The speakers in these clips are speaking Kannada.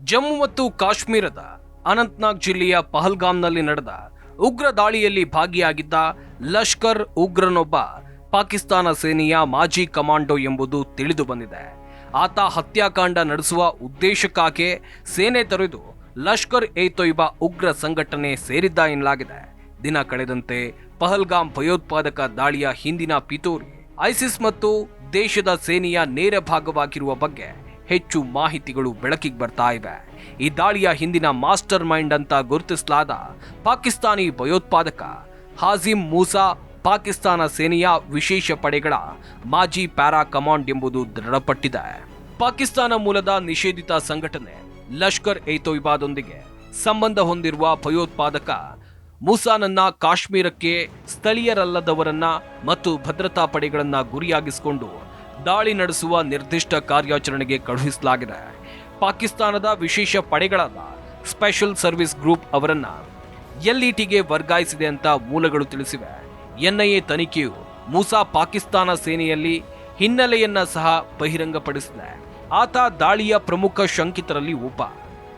ಜಮ್ಮು ಮತ್ತು ಕಾಶ್ಮೀರದ ಅನಂತನಾಗ್ ಜಿಲ್ಲೆಯ ಪಹಲ್ಗಾಮ್ನಲ್ಲಿ ನಡೆದ ಉಗ್ರ ದಾಳಿಯಲ್ಲಿ ಭಾಗಿಯಾಗಿದ್ದ ಲಷ್ಕರ್ ಉಗ್ರನೊಬ್ಬ ಪಾಕಿಸ್ತಾನ ಸೇನೆಯ ಮಾಜಿ ಕಮಾಂಡೋ ಎಂಬುದು ತಿಳಿದು ಬಂದಿದೆ. ಆತ ಹತ್ಯಾಕಾಂಡ ನಡೆಸುವ ಉದ್ದೇಶಕ್ಕಾಗಿ ಸೇನೆ ತೊರೆದು ಲಷ್ಕರ್ ಎ ತೊಯ್ಬಾ ಉಗ್ರ ಸಂಘಟನೆ ಸೇರಿದ್ದ ಎನ್ನಲಾಗಿದೆ. ದಿನ ಕಳೆದಂತೆ ಪಹಲ್ಗಾಮ್ ಭಯೋತ್ಪಾದಕ ದಾಳಿಯ ಹಿಂದಿನ ಪಿತೂರಿ ಐಸಿಸ್ ಮತ್ತು ದೇಶದ ಸೇನೆಯ ನೇರ ಭಾಗವಾಗಿರುವ ಬಗ್ಗೆ ಹೆಚ್ಚು ಮಾಹಿತಿಗಳು ಬೆಳಕಿಗೆ ಬರ್ತಾ ಇವೆ. ಈ ದಾಳಿಯ ಹಿಂದಿನ ಮಾಸ್ಟರ್ ಮೈಂಡ್ ಅಂತ ಗುರುತಿಸಲಾದ ಪಾಕಿಸ್ತಾನಿ ಭಯೋತ್ಪಾದಕ ಹಾಜಿಮ್ ಮೂಸಾ ಪಾಕಿಸ್ತಾನ ಸೇನೆಯ ವಿಶೇಷ ಪಡೆಗಳ ಮಾಜಿ ಪ್ಯಾರಾ ಕಮಾಂಡ್ ಎಂಬುದು ದೃಢಪಟ್ಟಿದೆ. ಪಾಕಿಸ್ತಾನ ಮೂಲದ ನಿಷೇಧಿತ ಸಂಘಟನೆ ಲಷ್ಕರ್ ಎ ತೊಯ್ಬಾದೊಂದಿಗೆ ಸಂಬಂಧ ಹೊಂದಿರುವ ಭಯೋತ್ಪಾದಕ ಮೂಸಾನನ್ನ ಕಾಶ್ಮೀರಕ್ಕೆ ಸ್ಥಳೀಯರಲ್ಲದವರನ್ನ ಮತ್ತು ಭದ್ರತಾ ಪಡೆಗಳನ್ನ ಗುರಿಯಾಗಿಸಿಕೊಂಡು ದಾಳಿ ನಡೆಸುವ ನಿರ್ದಿಷ್ಟ ಕಾರ್ಯಾಚರಣೆಗೆ ಕಳುಹಿಸಲಾಗಿದೆ. ಪಾಕಿಸ್ತಾನದ ವಿಶೇಷ ಪಡೆಗಳಾದ ಸ್ಪೆಷಲ್ ಸರ್ವಿಸ್ ಗ್ರೂಪ್ ಅವರನ್ನ ಎಲ್ಇಟಿಗೆ ವರ್ಗಾಯಿಸಿದೆ ಅಂತ ಮೂಲಗಳು ತಿಳಿಸಿವೆ. ಎನ್ಐಎ ತನಿಖೆಯು ಮೂಸಾ ಪಾಕಿಸ್ತಾನ ಸೇನೆಯಲ್ಲಿ ಹಿನ್ನೆಲೆಯನ್ನ ಸಹ ಬಹಿರಂಗಪಡಿಸಿದೆ. ಆತ ದಾಳಿಯ ಪ್ರಮುಖ ಶಂಕಿತರಲ್ಲಿ ಒಬ್ಬ.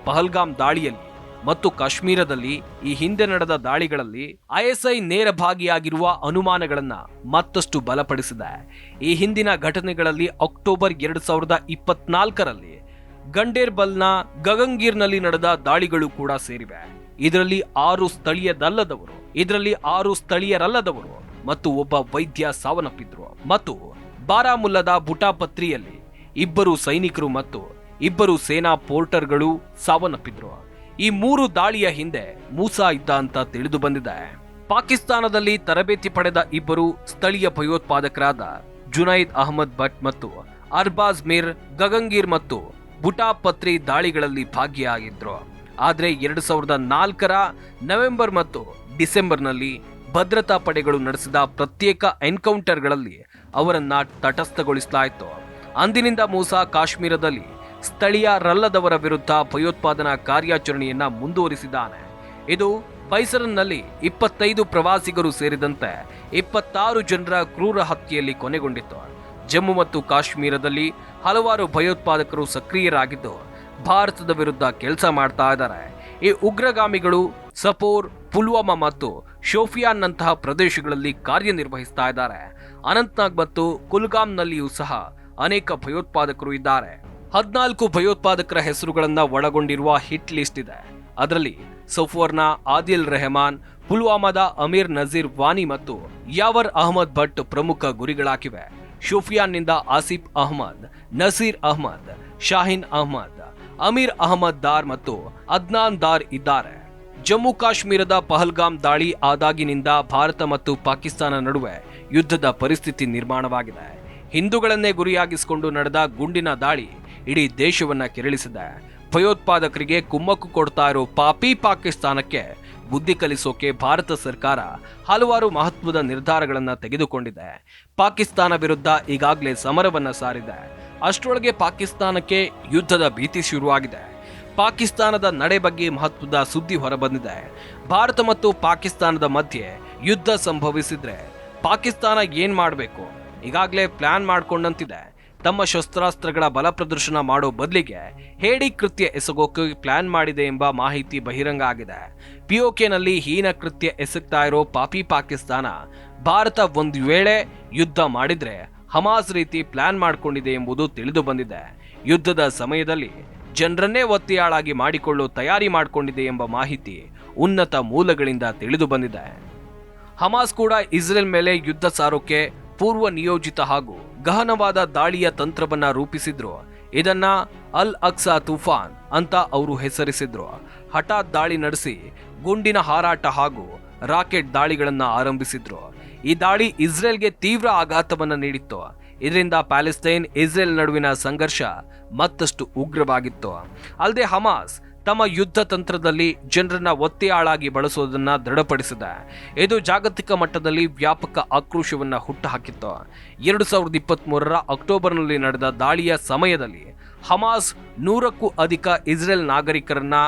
ಪಹಲ್ಗಾಮ್ ದಾಳಿಯಲ್ಲಿ ಮತ್ತು ಕಾಶ್ಮೀರದಲ್ಲಿ ಈ ಹಿಂದೆ ನಡೆದ ದಾಳಿಗಳಲ್ಲಿ ಐಎಸ್ಐ ನೇರ ಭಾಗಿಯಾಗಿರುವ ಅನುಮಾನಗಳನ್ನ ಮತ್ತಷ್ಟು ಬಲಪಡಿಸಿದೆ. ಈ ಹಿಂದಿನ ಘಟನೆಗಳಲ್ಲಿ ಅಕ್ಟೋಬರ್ 2024ರಲ್ಲಿ ಗಂಡೇರ್ಬಲ್ನ ಗಗಂಗೀರ್ನಲ್ಲಿ ನಡೆದ ದಾಳಿಗಳು ಕೂಡ ಸೇರಿವೆ. ಇದರಲ್ಲಿ 6 ಸ್ಥಳೀಯರಲ್ಲದವರು ಮತ್ತು ಒಬ್ಬ ವೈದ್ಯ ಸಾವನ್ನಪ್ಪಿದ್ರು. ಮತ್ತು ಬಾರಾಮುಲ್ಲದ ಬುಟಾಪತ್ರಿಯಲ್ಲಿ 2 ಸೈನಿಕರು ಮತ್ತು 2 ಸೇನಾ ಪೋರ್ಟರ್ಗಳು ಸಾವನ್ನಪ್ಪಿದ್ರು. ಈ 3 ದಾಳಿಯ ಹಿಂದೆ ಮೂಸಾ ಇದ್ದ ಅಂತ ತಿಳಿದು ಬಂದಿದೆ. ಪಾಕಿಸ್ತಾನದಲ್ಲಿ ತರಬೇತಿ ಪಡೆದ 2 ಸ್ಥಳೀಯ ಭಯೋತ್ಪಾದಕರಾದ ಜುನೈದ್ ಅಹಮದ್ ಭಟ್ ಮತ್ತು ಅರ್ಬಾಜ್ ಮೀರ್ ಗಗಂಗೀರ್ ಮತ್ತು ಬುಟಾಪತ್ರಿ ದಾಳಿಗಳಲ್ಲಿ ಭಾಗಿಯಾಗಿದ್ರು. ಆದರೆ 2004ರ ನವೆಂಬರ್ ಮತ್ತು ಡಿಸೆಂಬರ್ನಲ್ಲಿ ಭದ್ರತಾ ಪಡೆಗಳು ನಡೆಸಿದ ಪ್ರತ್ಯೇಕ ಎನ್ಕೌಂಟರ್ಗಳಲ್ಲಿ ಅವರನ್ನ ತಟಸ್ಥಗೊಳಿಸಲಾಯಿತು. ಅಂದಿನಿಂದ ಮೂಸಾ ಕಾಶ್ಮೀರದಲ್ಲಿ ಸ್ಥಳೀಯರಲ್ಲದವರ ವಿರುದ್ಧ ಭಯೋತ್ಪಾದನಾ ಕಾರ್ಯಾಚರಣೆಯನ್ನ ಮುಂದುವರಿಸಿದ್ದಾನೆ. ಇದು ಬೈಸರನ್ನಲ್ಲಿ 25 ಪ್ರವಾಸಿಗರು ಸೇರಿದಂತೆ 26 ಜನರ ಕ್ರೂರ ಹತ್ಯೆಯಲ್ಲಿ ಕೊನೆಗೊಂಡಿತ್ತು. ಜಮ್ಮು ಮತ್ತು ಕಾಶ್ಮೀರದಲ್ಲಿ ಹಲವಾರು ಭಯೋತ್ಪಾದಕರು ಸಕ್ರಿಯರಾಗಿದ್ದು ಭಾರತದ ವಿರುದ್ಧ ಕೆಲಸ ಮಾಡ್ತಾ ಇದ್ದಾರೆ. ಈ ಉಗ್ರಗಾಮಿಗಳು ಸಪೋರ್, ಪುಲ್ವಾಮಾ ಮತ್ತು ಶೋಫಿಯಾನ್ನಂತಹ ಪ್ರದೇಶಗಳಲ್ಲಿ ಕಾರ್ಯನಿರ್ವಹಿಸ್ತಾ ಇದ್ದಾರೆ. ಅನಂತನಾಗ್ ಮತ್ತು ಕುಲ್ಗಾಮ್ನಲ್ಲಿಯೂ ಸಹ ಅನೇಕ ಭಯೋತ್ಪಾದಕರು ಇದ್ದಾರೆ. 14 ಭಯೋತ್ಪಾದಕರ ಹೆಸರುಗಳನ್ನ ಒಳಗೊಂಡಿರುವ ಹಿಟ್ ಲಿಸ್ಟ್ ಇದೆ. ಅದರಲ್ಲಿ ಸಫ್ವಾರ್ನ ಆದಿಲ್ ರೆಹಮಾನ್, ಪುಲ್ವಾಮಾದ ಅಮೀರ್ ನಜೀರ್ ವಾನಿ ಮತ್ತು ಯಾವರ್ ಅಹಮದ್ ಭಟ್ ಪ್ರಮುಖ ಗುರಿಗಳಾಗಿವೆ. ಶೋಫಿಯಾನ್ನಿಂದ ಆಸಿಫ್ ಅಹಮದ್, ನಸೀರ್ ಅಹಮದ್, ಶಾಹಿನ್ ಅಹಮದ್, ಅಮೀರ್ ಅಹಮದ್ ದಾರ್ ಮತ್ತು ಅದ್ನಾನ್ ದಾರ್ ಇದ್ದಾರೆ. ಜಮ್ಮು ಕಾಶ್ಮೀರದ ಪಹಲ್ಗಾಮ್ ದಾಳಿ ಆದಾಗಿನಿಂದ ಭಾರತ ಮತ್ತು ಪಾಕಿಸ್ತಾನ ನಡುವೆ ಯುದ್ಧದ ಪರಿಸ್ಥಿತಿ ನಿರ್ಮಾಣವಾಗಿದೆ. ಹಿಂದೂಗಳನ್ನೇ ಗುರಿಯಾಗಿಸಿಕೊಂಡು ನಡೆದ ಗುಂಡಿನ ದಾಳಿ ಇಡೀ ದೇಶವನ್ನ ಕೆರಳಿಸಿದೆ. ಭಯೋತ್ಪಾದಕರಿಗೆ ಕುಮ್ಮಕ್ಕು ಕೊಡ್ತಾ ಇರೋ ಪಾಪಿ ಪಾಕಿಸ್ತಾನಕ್ಕೆ ಬುದ್ಧಿ ಕಲಿಸೋಕೆ ಭಾರತ ಸರ್ಕಾರ ಹಲವಾರು ಮಹತ್ವದ ನಿರ್ಧಾರಗಳನ್ನು ತೆಗೆದುಕೊಂಡಿದೆ. ಪಾಕಿಸ್ತಾನ ವಿರುದ್ಧ ಈಗಾಗಲೇ ಸಮರವನ್ನ ಸಾರಿದೆ. ಅಷ್ಟರೊಳಗೆ ಪಾಕಿಸ್ತಾನಕ್ಕೆ ಯುದ್ಧದ ಭೀತಿ ಶುರುವಾಗಿದೆ. ಪಾಕಿಸ್ತಾನದ ನಡೆ ಬಗ್ಗೆ ಮಹತ್ವದ ಸುದ್ದಿ ಹೊರಬಂದಿದೆ. ಭಾರತ ಮತ್ತು ಪಾಕಿಸ್ತಾನದ ಮಧ್ಯೆ ಯುದ್ಧ ಸಂಭವಿಸಿದ್ರೆ ಪಾಕಿಸ್ತಾನ ಏನ್ ಮಾಡಬೇಕು ಈಗಾಗಲೇ ಪ್ಲಾನ್ ಮಾಡ್ಕೊಂಡಂತಿದೆ. ತಮ್ಮ ಶಸ್ತ್ರಾಸ್ತ್ರಗಳ ಬಲ ಪ್ರದರ್ಶನ ಮಾಡೋ ಬದಲಿಗೆ ಹೇಡಿ ಕೃತ್ಯ ಎಸಗೋಕೆ ಪ್ಲಾನ್ ಮಾಡಿದೆ ಎಂಬ ಮಾಹಿತಿ ಬಹಿರಂಗ ಆಗಿದೆ. ಪಿಒಕೆನಲ್ಲಿ ಹೀನ ಕೃತ್ಯ ಎಸಗ್ತಾ ಇರೋ ಪಾಪಿ ಪಾಕಿಸ್ತಾನ ಭಾರತ ಒಂದು ವೇಳೆ ಯುದ್ಧ ಮಾಡಿದ್ರೆ ಹಮಾಸ್ ರೀತಿ ಪ್ಲಾನ್ ಮಾಡಿಕೊಂಡಿದೆ ಎಂಬುದು ತಿಳಿದು ಬಂದಿದೆ. ಯುದ್ಧದ ಸಮಯದಲ್ಲಿ ಜನರನ್ನೇ ಒತ್ತೆಯಾಳಾಗಿ ಮಾಡಿಕೊಳ್ಳೋ ತಯಾರಿ ಮಾಡಿಕೊಂಡಿದೆ ಎಂಬ ಮಾಹಿತಿ ಉನ್ನತ ಮೂಲಗಳಿಂದ ತಿಳಿದು ಬಂದಿದೆ. ಹಮಾಸ್ ಕೂಡ ಇಸ್ರೇಲ್ ಮೇಲೆ ಯುದ್ಧ ಸಾರೋಕೆ ಪೂರ್ವ ನಿಯೋಜಿತ ಹಾಗೂ ಗಹನವಾದ ದಾಳಿಯ ತಂತ್ರವನ್ನ ರೂಪಿಸಿದ್ರು. ಇದನ್ನ ಅಲ್ ಅಕ್ಸಾ ತುಫಾನ್ ಅಂತ ಅವರು ಹೆಸರಿಸಿದ್ರು. ಹಠಾತ್ ದಾಳಿ ನಡೆಸಿ ಗುಂಡಿನ ಹಾರಾಟ ಹಾಗೂ ರಾಕೆಟ್ ದಾಳಿಗಳನ್ನ ಆರಂಭಿಸಿದ್ರು. ಈ ದಾಳಿ ಇಸ್ರೇಲ್ಗೆ ತೀವ್ರ ಆಘಾತವನ್ನ ನೀಡಿತ್ತು. ಇದರಿಂದ ಪ್ಯಾಲೆಸ್ತೈನ್ ಇಸ್ರೇಲ್ ನಡುವಿನ ಸಂಘರ್ಷ ಮತ್ತಷ್ಟು ಉಗ್ರವಾಗಿತ್ತು. ಅಲ್ಲದೆ ಹಮಾಸ್ ತಮ್ಮ ಯುದ್ಧ ತಂತ್ರದಲ್ಲಿ ಜನರನ್ನ ಒತ್ತೆಯಾಳಾಗಿ ಬಳಸೋದನ್ನ ದೃಢಪಡಿಸಿದೆ. ಇದು ಜಾಗತಿಕ ಮಟ್ಟದಲ್ಲಿ ವ್ಯಾಪಕ ಆಕ್ರೋಶವನ್ನ ಹುಟ್ಟುಹಾಕಿತ್ತು. 2023ರ ಅಕ್ಟೋಬರ್ನಲ್ಲಿ ನಡೆದ ದಾಳಿಯ ಸಮಯದಲ್ಲಿ ಹಮಾಸ್ 100ಕ್ಕೂ ಅಧಿಕ ಇಸ್ರೇಲ್ ನಾಗರಿಕರನ್ನ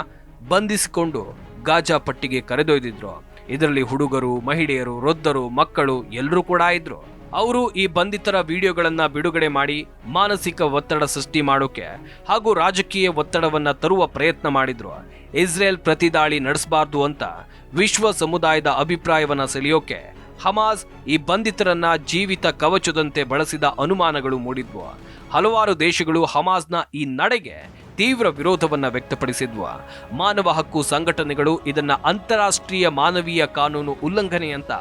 ಬಂಧಿಸಿಕೊಂಡು ಗಾಜಾ ಪಟ್ಟಿಗೆ ಕರೆದೊಯ್ದಿದ್ರು. ಇದರಲ್ಲಿ ಹುಡುಗರು, ಮಹಿಳೆಯರು, ವೃದ್ಧರು, ಮಕ್ಕಳು ಎಲ್ಲರೂ ಕೂಡ ಇದ್ರು. ಅವರು ಈ ಬಂಧಿತರ ವಿಡಿಯೋಗಳನ್ನ ಬಿಡುಗಡೆ ಮಾಡಿ ಮಾನಸಿಕ ಒತ್ತಡ ಸೃಷ್ಟಿ ಮಾಡೋಕೆ ಹಾಗೂ ರಾಜಕೀಯ ಒತ್ತಡವನ್ನ ತರುವ ಪ್ರಯತ್ನ ಮಾಡಿದ್ರು. ಇಸ್ರೇಲ್ ಪ್ರತಿದಾಳಿ ನಡೆಸಬಾರ್ದು ಅಂತ ವಿಶ್ವ ಸಮುದಾಯದ ಅಭಿಪ್ರಾಯವನ್ನ ಸೆಳೆಯೋಕೆ ಹಮಾಸ್ ಈ ಬಂಧಿತರನ್ನ ಜೀವಿತ ಕವಚದಂತೆ ಬಳಸಿದ ಅನುಮಾನಗಳು ಮೂಡಿದ್ವು. ಹಲವಾರು ದೇಶಗಳು ಹಮಾಸ್ನ ಈ ನಡೆಗೆ ತೀವ್ರ ವಿರೋಧವನ್ನ ವ್ಯಕ್ತಪಡಿಸಿದ್ವು. ಮಾನವ ಹಕ್ಕು ಸಂಘಟನೆಗಳು ಇದನ್ನ ಅಂತಾರಾಷ್ಟ್ರೀಯ ಮಾನವೀಯ ಕಾನೂನು ಉಲ್ಲಂಘನೆ ಅಂತ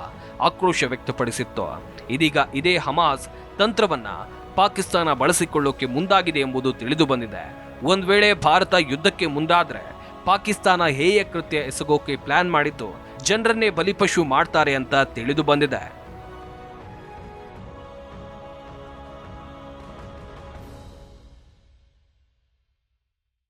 ಆಕ್ರೋಶ ವ್ಯಕ್ತಪಡಿಸಿತ್ತು. ಇದೀಗ ಇದೇ ಹಮಾಸ್ ತಂತ್ರವನ್ನ ಪಾಕಿಸ್ತಾನ ಬಳಸಿಕೊಳ್ಳೋಕೆ ಮುಂದಾಗಿದೆ ಎಂಬುದು ತಿಳಿದು ಬಂದಿದೆ. ಒಂದ್ ವೇಳೆ ಭಾರತ ಯುದ್ಧಕ್ಕೆ ಮುಂದಾದ್ರೆ ಪಾಕಿಸ್ತಾನ ಹೇಯ ಕೃತ್ಯ ಎಸಗೋಕೆ ಪ್ಲಾನ್ ಮಾಡಿದ್ದು ಜನರನ್ನೇ ಬಲಿಪಶು ಮಾಡ್ತಾರೆ ಅಂತ ತಿಳಿದು ಬಂದಿದೆ.